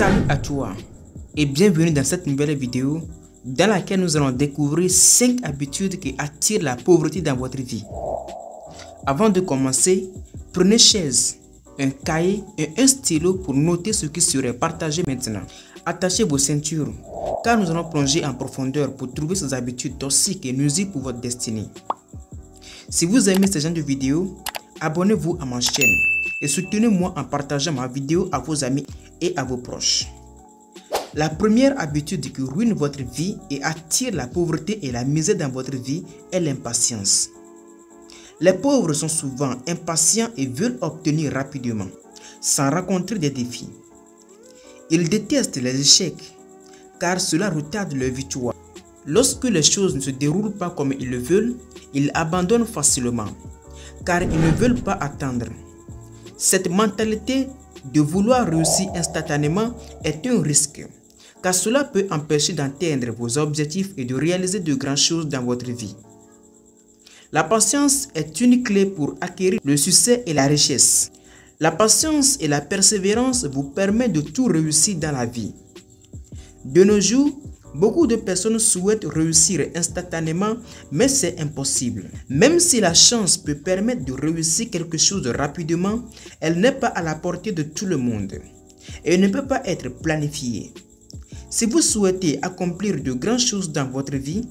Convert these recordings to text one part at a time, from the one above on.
Salut à toi et bienvenue dans cette nouvelle vidéo dans laquelle nous allons découvrir 5 habitudes qui attirent la pauvreté dans votre vie. Avant de commencer, prenez chaise, un cahier et un stylo pour noter ce qui serait partagé maintenant. Attachez vos ceintures car nous allons plonger en profondeur pour trouver ces habitudes toxiques et nuisibles pour votre destinée. Si vous aimez ce genre de vidéos, abonnez-vous à ma chaîne et soutenez-moi en partageant ma vidéo à vos amis et à vos proches. La première habitude qui ruine votre vie et attire la pauvreté et la misère dans votre vie est l'impatience. Les pauvres sont souvent impatients et veulent obtenir rapidement, sans rencontrer des défis. Ils détestent les échecs, car cela retarde leur victoire. Lorsque les choses ne se déroulent pas comme ils le veulent, ils abandonnent facilement, car ils ne veulent pas attendre. Cette mentalité de vouloir réussir instantanément est un risque, car cela peut empêcher d'atteindre vos objectifs et de réaliser de grandes choses dans votre vie. La patience est une clé pour acquérir le succès et la richesse. La patience et la persévérance vous permettent de tout réussir dans la vie. De nos jours, beaucoup de personnes souhaitent réussir instantanément, mais c'est impossible. Même si la chance peut permettre de réussir quelque chose rapidement, elle n'est pas à la portée de tout le monde et ne peut pas être planifiée. Si vous souhaitez accomplir de grandes choses dans votre vie,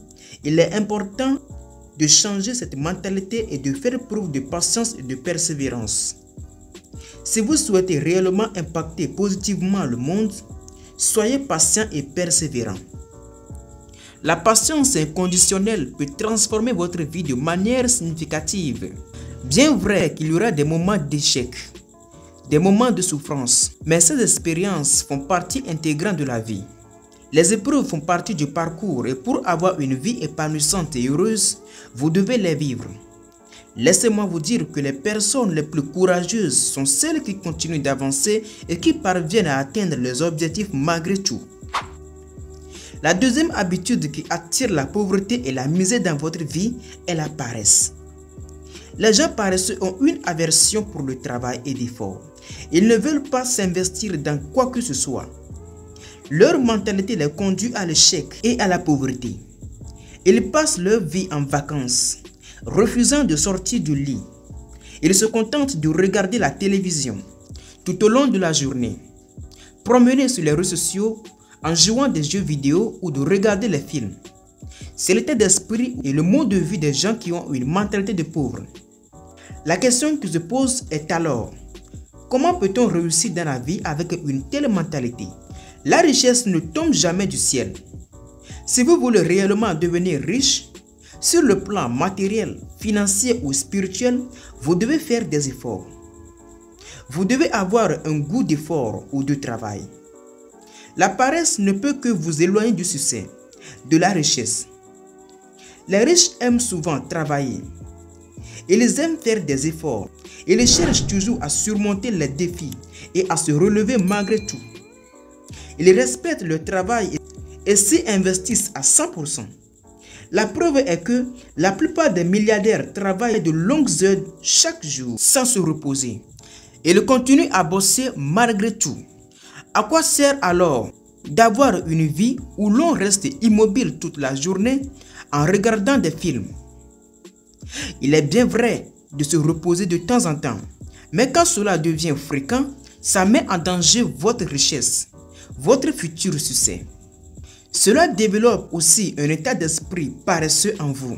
il est important de changer cette mentalité et de faire preuve de patience et de persévérance. Si vous souhaitez réellement impacter positivement le monde, soyez patient et persévérant. La patience inconditionnelle peut transformer votre vie de manière significative. Bien vrai qu'il y aura des moments d'échec, des moments de souffrance, mais ces expériences font partie intégrante de la vie. Les épreuves font partie du parcours et pour avoir une vie épanouissante et heureuse, vous devez les vivre. Laissez-moi vous dire que les personnes les plus courageuses sont celles qui continuent d'avancer et qui parviennent à atteindre leurs objectifs malgré tout. La deuxième habitude qui attire la pauvreté et la misère dans votre vie est la paresse. Les gens paresseux ont une aversion pour le travail et l'effort. Ils ne veulent pas s'investir dans quoi que ce soit. Leur mentalité les conduit à l'échec et à la pauvreté. Ils passent leur vie en vacances, refusant de sortir du lit. Ils se contentent de regarder la télévision tout au long de la journée, promener sur les réseaux sociaux en jouant des jeux vidéo ou de regarder les films. C'est l'état d'esprit et le mode de vie des gens qui ont une mentalité de pauvre. La question qui se pose est alors, comment peut-on réussir dans la vie avec une telle mentalité? La richesse ne tombe jamais du ciel. Si vous voulez réellement devenir riche, sur le plan matériel, financier ou spirituel, vous devez faire des efforts. Vous devez avoir un goût d'effort ou de travail. La paresse ne peut que vous éloigner du succès, de la richesse. Les riches aiment souvent travailler. Ils aiment faire des efforts. Ils cherchent toujours à surmonter les défis et à se relever malgré tout. Ils respectent le travail et s'y investissent à 100%. La preuve est que la plupart des milliardaires travaillent de longues heures chaque jour sans se reposer. Ils continuent à bosser malgré tout. À quoi sert alors d'avoir une vie où l'on reste immobile toute la journée en regardant des films? Il est bien vrai de se reposer de temps en temps, mais quand cela devient fréquent, ça met en danger votre richesse, votre futur succès. Cela développe aussi un état d'esprit paresseux en vous.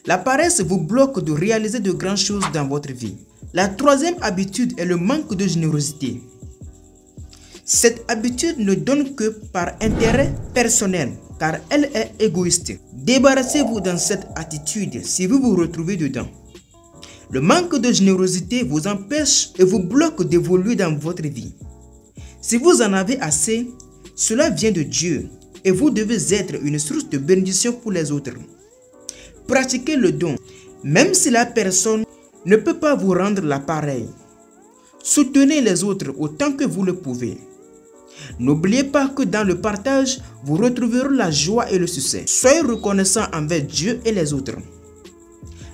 La paresse vous bloque de réaliser de grandes choses dans votre vie. La troisième habitude est le manque de générosité. Cette habitude ne donne que par intérêt personnel, car elle est égoïste. Débarrassez-vous de cette attitude si vous vous retrouvez dedans. Le manque de générosité vous empêche et vous bloque d'évoluer dans votre vie. Si vous en avez assez, cela vient de Dieu et vous devez être une source de bénédiction pour les autres. Pratiquez le don, même si la personne ne peut pas vous rendre l'appareil. Soutenez les autres autant que vous le pouvez. N'oubliez pas que dans le partage, vous retrouverez la joie et le succès. Soyez reconnaissant envers Dieu et les autres.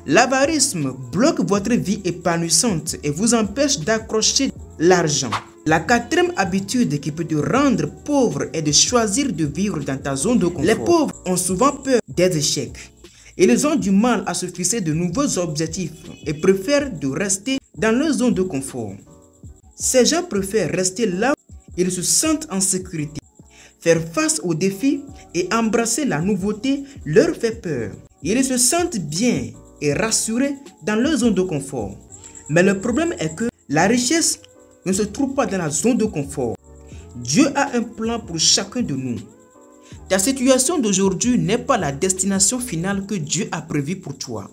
L'avarisme bloque votre vie épanouissante et vous empêche d'accrocher l'argent. La quatrième habitude qui peut te rendre pauvre est de choisir de vivre dans ta zone de confort. Les pauvres ont souvent peur des échecs. Ils ont du mal à se fixer de nouveaux objectifs et préfèrent de rester dans leur zone de confort. Ces gens préfèrent rester là où ils se sentent en sécurité. Faire face aux défis et embrasser la nouveauté leur fait peur. Ils se sentent bien et rassurés dans leur zone de confort. Mais le problème est que la richesse ne se trouve pas dans la zone de confort. Dieu a un plan pour chacun de nous. Ta situation d'aujourd'hui n'est pas la destination finale que Dieu a prévue pour toi.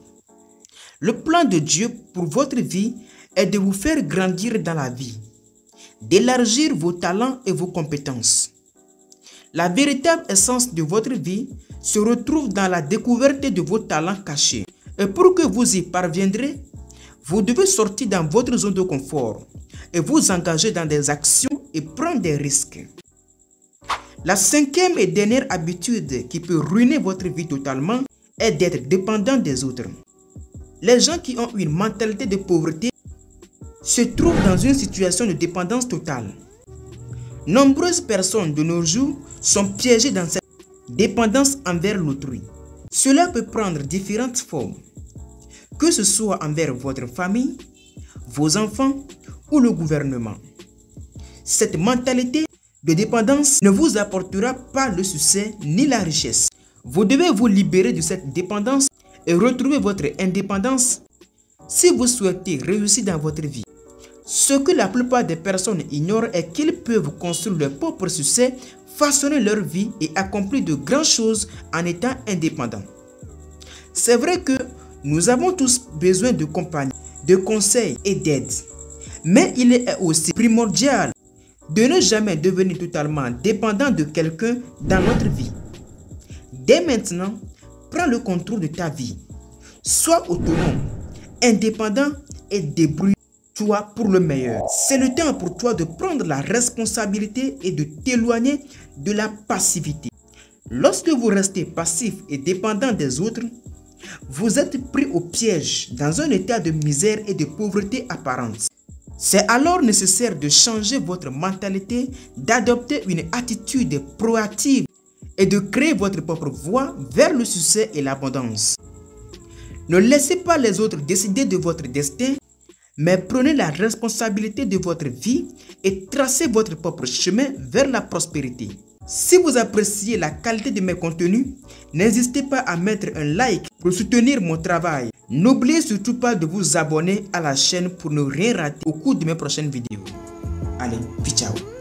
Le plan de Dieu pour votre vie est de vous faire grandir dans la vie, d'élargir vos talents et vos compétences. La véritable essence de votre vie se retrouve dans la découverte de vos talents cachés. Et pour que vous y parviendrez, vous devez sortir dans votre zone de confort et vous engager dans des actions et prendre des risques. La cinquième et dernière habitude qui peut ruiner votre vie totalement est d'être dépendant des autres. Les gens qui ont une mentalité de pauvreté se trouvent dans une situation de dépendance totale. Nombreuses personnes de nos jours sont piégées dans cette dépendance envers l'autrui. Cela peut prendre différentes formes, que ce soit envers votre famille, vos enfants ou le gouvernement. Cette mentalité de dépendance ne vous apportera pas le succès ni la richesse. Vous devez vous libérer de cette dépendance et retrouver votre indépendance si vous souhaitez réussir dans votre vie. Ce que la plupart des personnes ignorent est qu'ils peuvent construire leur propre succès, façonner leur vie et accomplir de grandes choses en étant indépendants. C'est vrai que nous avons tous besoin de compagnie, de conseils et d'aide. Mais il est aussi primordial de ne jamais devenir totalement dépendant de quelqu'un dans notre vie. Dès maintenant, prends le contrôle de ta vie. Sois autonome, indépendant et débrouille-toi pour le meilleur. C'est le temps pour toi de prendre la responsabilité et de t'éloigner de la passivité. Lorsque vous restez passif et dépendant des autres, vous êtes pris au piège dans un état de misère et de pauvreté apparente. C'est alors nécessaire de changer votre mentalité, d'adopter une attitude proactive et de créer votre propre voie vers le succès et l'abondance. Ne laissez pas les autres décider de votre destin, mais prenez la responsabilité de votre vie et tracez votre propre chemin vers la prospérité. Si vous appréciez la qualité de mes contenus, n'hésitez pas à mettre un like pour soutenir mon travail. N'oubliez surtout pas de vous abonner à la chaîne pour ne rien rater au cours de mes prochaines vidéos. Allez, ciao!